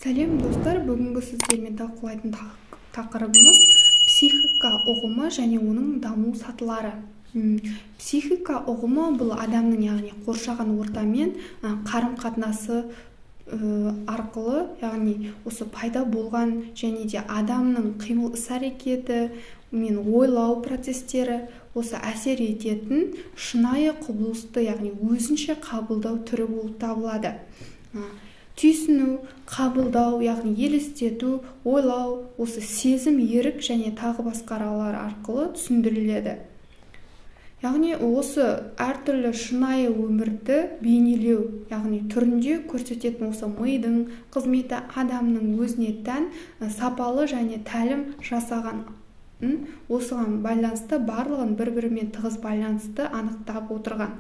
Сәлем достар, бүгінгі сіздермен талқылайтын тақырыбымыз психика ұғымы және оның даму сатылары. Психика ұғымы бұл адамның, яғни қоршаған ортамен қарым-қатынасы арқылы, яғни осы пайда болған және де адамның қимыл іс-әрекеті мен ойлау процестері осы әсер ететін шынайы құбылысты, яғни өзінше қабылдау түрі болып табылады. Түйсіну, қабылдау, яғни елестету, ойлау, осы сезім, ерік және тағы басқалар арқылы түсіндіріледі. Яғни осы әртүрлі шынайы өмірді бейнелеу, яғни түрінде көрсететін осы мидың қызметі адамның өзіне тән сапалы және тәлім жасаған осыған байланысты барлығын бір-бірімен тығыз байланысты анықтап отырған.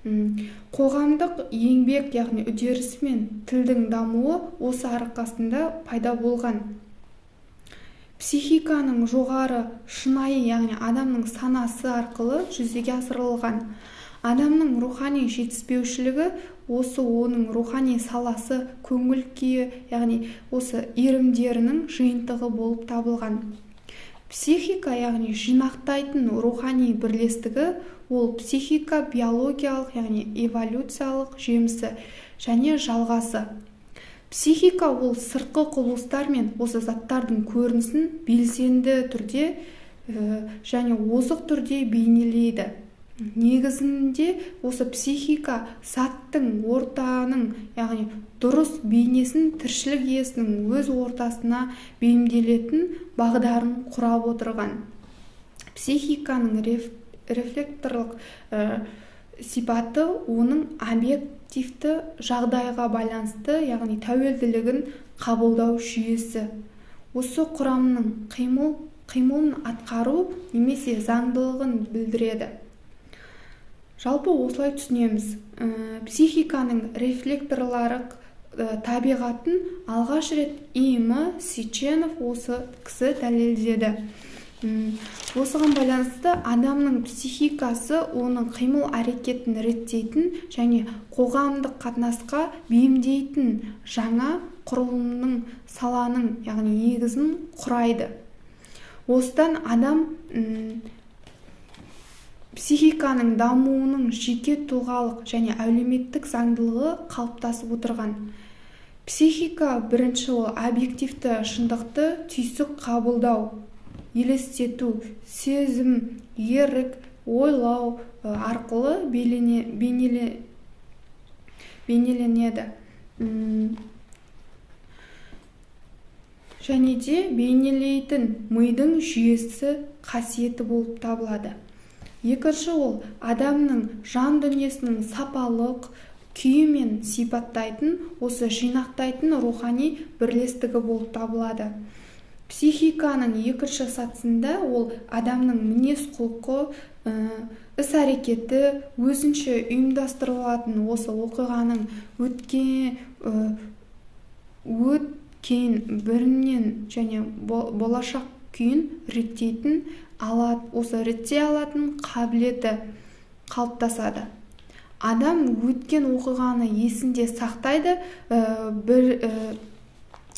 Қоғамдық еңбек, яғни үдерісі мен тілдің дамуы осы арқасында пайда болған. Психиканың жоғары шынайы, яғни адамның санасы арқылы жүзеге асырылған. Адамның рухани жетіспеушілігі осы оның рухани саласы, көңіл күйі, яғни осы иірімдерінің жиынтығы болып табылған. Психика, яғни жинақтайтын рухани бірлестігі, ол психика биологиялық, яғни эволюциялық жемісі және жалғасы. Психика ол сыртқы құбылыстар мен осы заттардың көрінісін белсенді түрде және озық түрде бейнелейді. Негізінде осы психика заттың ортаның, яғни дұрыс бейнесін тіршілік иесінің өз ортасына бейімделетін бағдарын құрап отырған. Психиканың рефлекторлық сипаты оның объективті жағдайға байланысты, яғни тәуелділігін қабылдау жүйесі. Осы құрамның қимылын атқару немесе заңдылығын білдіреді. Жалпы осылай түсінеміз. Психиканың рефлекторларық табиғатын алғаш рет И.М. Сеченов осы кісі дәлелдеді. Осыған байланысты адамның психикасы оның қимыл әрекетін реттейтін және қоғамдық қатынасқа бейімдейтін жаңа құрылымның саланың, яғни негізін құрайды. Осыдан адам психиканың дамуының жеке тұлғалық және әлеуметтік заңдылығы қалыптасып отырған. Психика бірінші ол объективті шындықты түйсік қабылдау, елестету, сезім, ерік, ойлау арқылы бейнеленеді. Және де бейнелейтін мидың жүйесі қасиеті болып табылады. Екінші ол адамның жан дүниесінің сапалық күйімен сипаттайтын, осы жинақтайтын рухани бірлестігі болып табылады. Психиканың екінші сатысында ол адамның мінез-құлқы, іс-әрекеті, өзінше ұйымдастырылатын осы оқиғаның өткен бірінен және болашақ күйін реттейтін осы реттей алатын қабілеті қалыптасады. Адам өткен оқиғаны есінде сақтайды,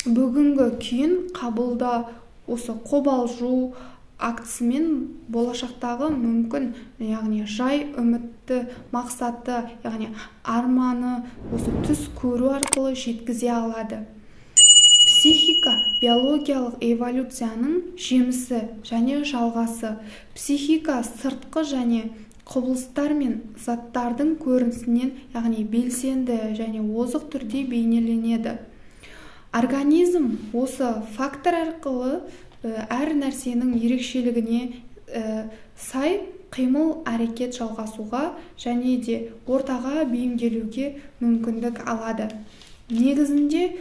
бүгінгі күйін қабылда осы қобалжу актісімен болашақтағы мүмкін, яғни жай үмітті мақсаты, яғни арманы осы түс көру арқылы жеткізе алады. Психика биологиялық эволюцияның жемісі және жалғасы. Психика сыртқы және құбылыстар мен заттардың көрінісінен, яғни белсенді және озық түрде бейнеленеді. Организм осы фактор арқылы әр нәрсенің ерекшелігіне сай қимыл әрекет жалғасуға және де ортаға бейімделуге мүмкіндік алады. Негізінде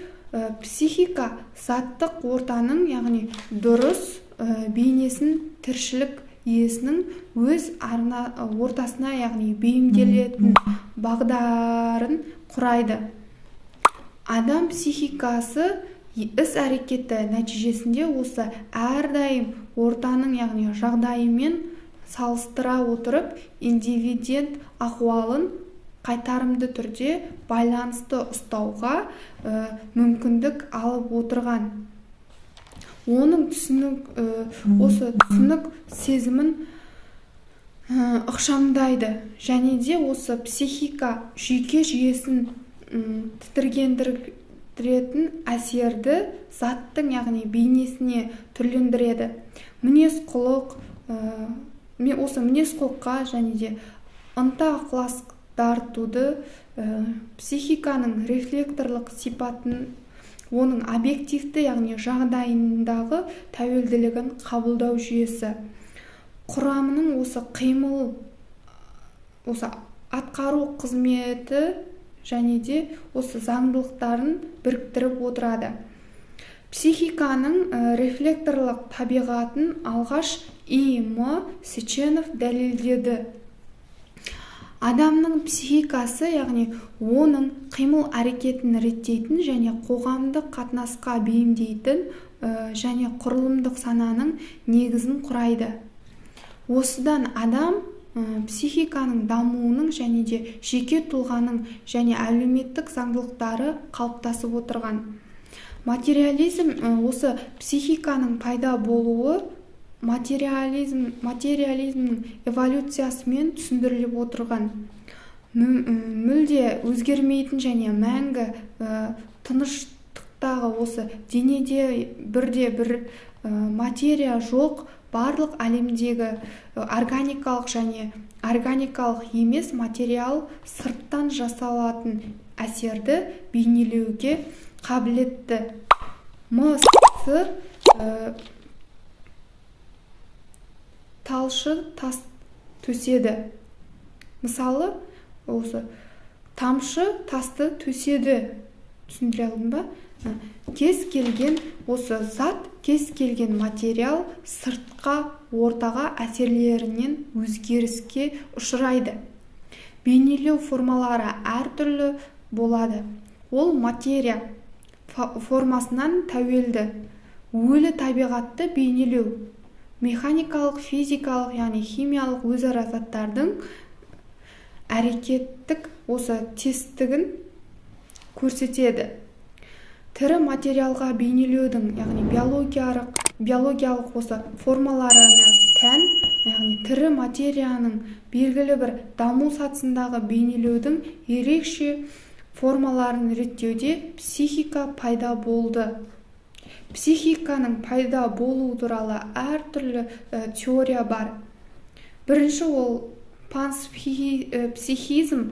психика заттық ортаның, яғни дұрыс бейнесін тіршілік иесінің өз ортасына, яғни бейімделетін бағдарын құрайды. Адам психикасы іс-әрекеті нәтижесінде осы әрдайым ортаның, яғни жағдайымен салыстыра отырып индивидент ахуалын қайтарымды түрде байланысты ұстауға мүмкіндік алып отырған. Оның осы түсінік сезімін ықшамдайды және де осы психика жүйке жүйесін тітіргендіретін әсерді заттың, яғни бейнесіне түрлендіреді. Мінез-құлыққа және де ынта-ықылас дарытуды, психиканың рефлекторлық сипатын, оның объективті, яғни жағдайындағы тәуелділігін қабылдау жүйесі, құрамының осы қимыл, осы атқару қызметі және де осы заңдылықтарын біріктіріп отырады. Психиканың рефлекторлық табиғатын алғаш И.М. Сеченов дәлелдеді. Адамның психикасы, яғни оның қимыл әрекетін реттейтін және қоғамдық қатынасқа бейімдейтін және құрылымдық сананың негізін құрайды. Осыдан адам психиканың дамуының және де жеке тұлғаның және әлеуметтік заңдылықтары қалыптасып отырған. Материализм осы психиканың пайда болуы материализмнің эволюциясымен түсіндіріліп отырған. Мүлде өзгермейтін және мәңгі тыныштықтағы осы денеде бірде-бір материя жоқ, барлық әлемдегі органикалық және органикалық емес материал сырттан жасалатын әсерді бейнелеуге қабілетті. М.С. талшы тас төседі. Мысалы, осы тамшы тасты төседі. Түсіндіре алдым ба? Кез келген осы зат, кез келген материал сыртқа ортаға әсерлерінен өзгеріске ұшырайды. Бейнелеу формалары әртүрлі болады. Ол материя формасынан тәуелді. Өлі табиғатты бейнелеу механикалық, физикалық, яғни химиялық өзара заттардың әрекеттік осы тестігін көрсетеді. Тірі материалға бейнелеудің, яғни биологиялық осы формаларына тән, яғни тірі материяның белгілі бір даму сатысындағы бейнелеудің ерекше формаларын реттеуде психика пайда болды. Психиканың пайда болуы туралы әртүрлі теория бар. Бірінші ол панпсихизм,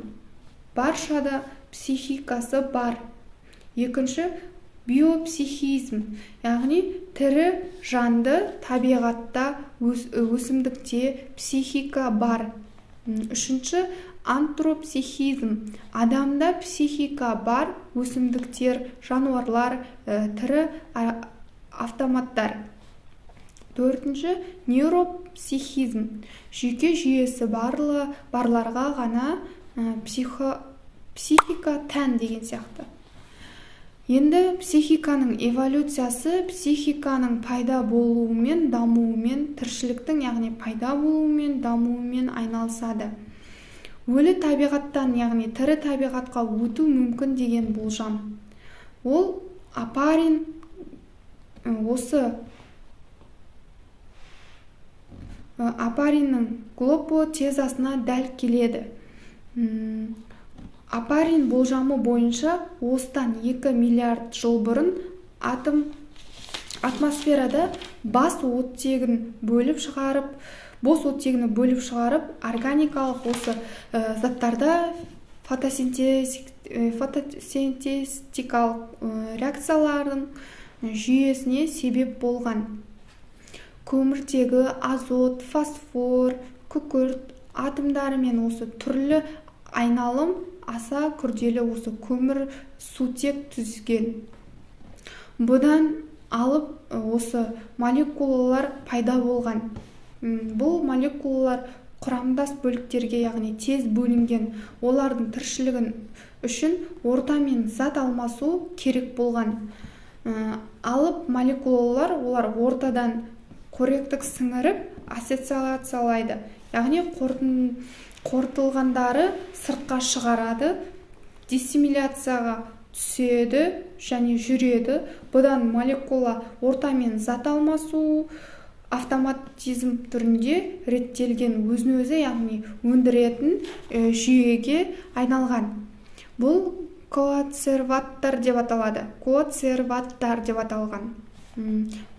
баршада психикасы бар. Екінші биопсихизм, яғни тірі жанды табиғатта, өсімдікте психика бар. Үшінші антропсихизм, адамда психика бар, өсімдіктер, жануарлар, тірі автоматтар. Төртінші нейропсихизм, жүйке жүйесі барларға ғана психика тән деген сияқты. Енді психиканың эволюциясы психиканың пайда болуымен, дамуымен, тіршіліктің, яғни пайда болуымен, дамуымен айналысады. Өлі табиғаттан, яғни тірі табиғатқа өту мүмкін деген болжам. Ол Апарин Апариннің глопотезасына дәл келеді. Апарин болжамы бойынша осыдан 2 миллиард жыл бұрын атмосферада бос оттегін бөліп шығарып, органикалық осы заттарда фотосинтетикалық реакциялардың жүйесіне себеп болған. Көміртегі азот, фосфор, күкірт атомдары мен осы түрлі айналым аса күрделі осы көмір сутек түзген. Бұдан алып осы молекулалар пайда болған. Бұл молекулалар құрамдас бөліктерге, яғни тез бөлінген, олардың тіршілігін үшін орта мен зат алмасу керек болған. Алып молекулалар олар ортадан қоректік сіңіріп ассоциациялайды, яғни қорытылғандары сыртқа шығарады, диссимиляцияға түседі және жүреді. Бұдан молекула ортамен зат алмасу автоматизм түрінде реттелген өзін-өзі, яғни өндіретін жүйеге айналған. Бұл коацерваттар деп аталады.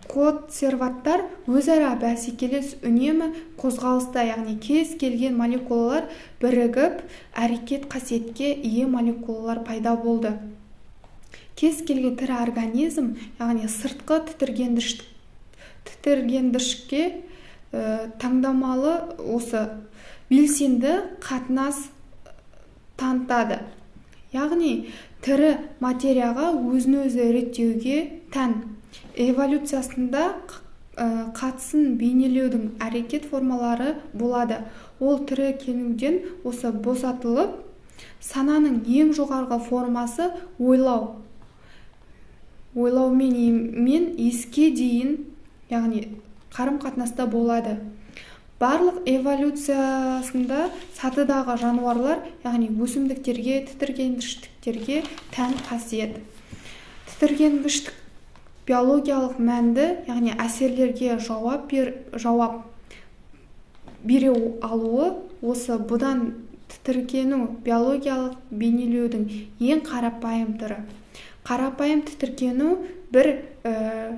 Коацерваттар өзара бәсекелес үнемі қозғалыста, яғни кез келген молекулалар бірігіп әрекет қасиетке ие молекулалар пайда болды. Кез келген тірі организм, яғни сыртқы тітіргендірішке таңдамалы осы белсенді қатынас танытады. Яғни тірі материяға өзін-өзі реттеуге тән. Эволюциясында қатысын бейнелеудің әрекет формалары болады. Ол тіркелуден осы босатылып, сананың ең жоғарғы формасы ойлаумен еске дейін, яғни қарым-қатынаста болады. Барлық эволюциясында сатыдағы жануарлар, яғни өсімдіктерге, тітіргенгіштіктерге тән қасиет. Тітіргенгіштік биологиялық мәнді, яғни әсерлерге жауап бере алуы, осы бұдан тітіркену биологиялық бейнелеудің ең қарапайым түрі. Қарапайым тітіркену бір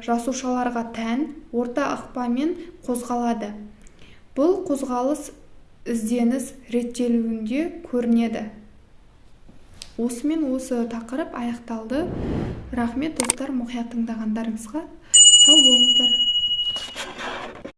жасушаларға тән орта ықпамен қозғалады. Бұл қозғалыс ізденіс реттелуінде көрінеді. Осымен осы тақырып аяқталды. Рахмет достар, мұқият тыңдағандарыңызға. Сау болыңыздар.